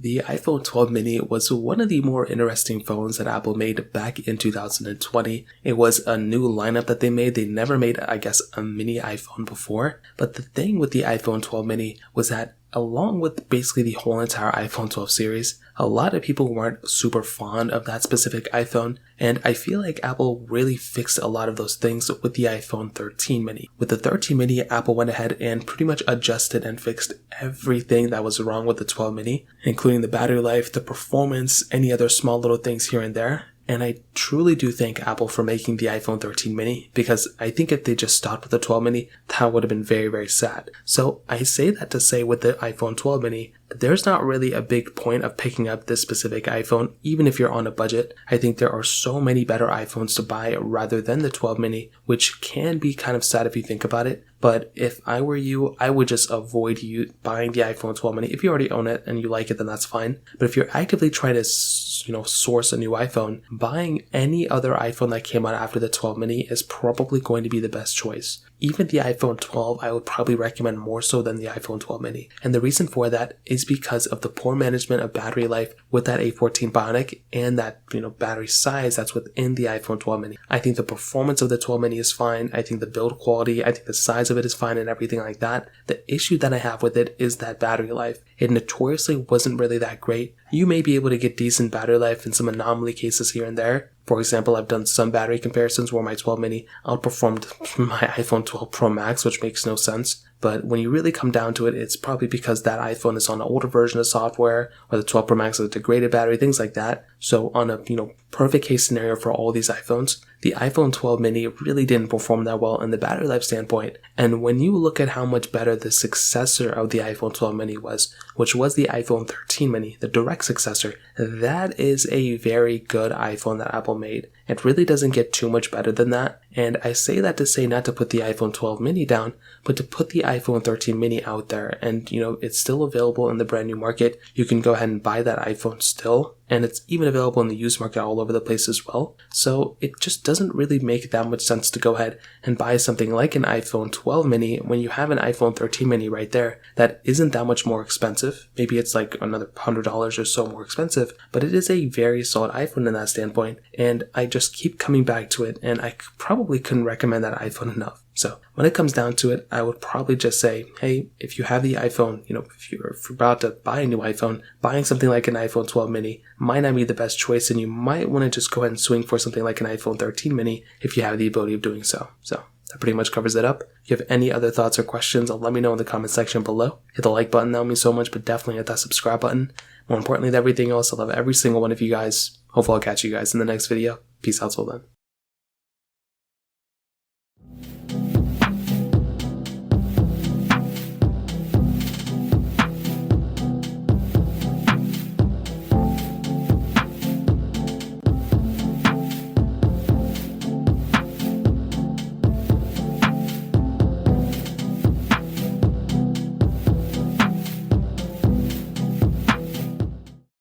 The iPhone 12 mini was one of the more interesting phones that Apple made back in 2020. It was a new lineup that they made. They never made, I guess, a mini iPhone before. But the thing with the iPhone 12 mini was that along with basically the whole entire iPhone 12 series, a lot of people weren't super fond of that specific iPhone, and I feel like Apple really fixed a lot of those things with the iPhone 13 mini. With the 13 mini, Apple went ahead and pretty much adjusted and fixed everything that was wrong with the 12 mini, including the battery life, the performance, any other small little things here and there. And I truly do thank Apple for making the iPhone 13 mini, because I think if they just stopped with the 12 mini, that would have been very, very sad. So I say that to say with the iPhone 12 mini, there's not really a big point of picking up this specific iPhone, even if you're on a budget. I think there are so many better iPhones to buy rather than the 12 mini, which can be kind of sad if you think about it. But if I were you, I would just avoid you buying the iPhone 12 mini. If you already own it and you like it, then that's fine. But if you're actively trying to, source a new iPhone, buying any other iPhone that came out after the 12 mini is probably going to be the best choice. Even the iPhone 12, I would probably recommend more so than the iPhone 12 mini. And the reason for that is because of the poor management of battery life with that A14 Bionic and that, battery size that's within the iPhone 12 mini. I think the performance of the 12 mini is fine. I think the build quality, I think the size of it is fine and everything like that. The issue that I have with it is that battery life. It notoriously wasn't really that great. You may be able to get decent battery life in some anomaly cases here and there. For example, I've done some battery comparisons where my 12 mini outperformed my iPhone 12 Pro Max, which makes no sense. But when you really come down to it, it's probably because that iPhone is on an older version of software, or the 12 Pro Max has a degraded battery, things like that. So on a, perfect case scenario for all these iPhones, the iPhone 12 mini really didn't perform that well in the battery life standpoint. And when you look at how much better the successor of the iPhone 12 mini was, which was the iPhone 13 mini, the direct successor, that is a very good iPhone that Apple made. It really doesn't get too much better than that. And I say that to say not to put the iPhone 12 mini down, but to put the iPhone 13 mini out there. And, it's still available in the brand new market. You can go ahead and buy that iPhone still. And it's even available in the used market all over the place as well. So it just doesn't really make that much sense to go ahead and buy something like an iPhone 12 mini when you have an iPhone 13 mini right there that isn't that much more expensive. Maybe it's like another $100 or so more expensive, but it is a very solid iPhone in that standpoint. And I just keep coming back to it, and I probably couldn't recommend that iPhone enough. So when it comes down to it, I would probably just say, hey, if you have the iPhone, if you're about to buy a new iPhone, buying something like an iPhone 12 mini might not be the best choice, and you might want to just go ahead and swing for something like an iPhone 13 mini if you have the ability of doing so. So that pretty much covers it up. If you have any other thoughts or questions, let me know in the comment section below. Hit the like button, that would mean so much, but definitely hit that subscribe button. More importantly than everything else, I love every single one of you guys. Hopefully I'll catch you guys in the next video. Peace out till then.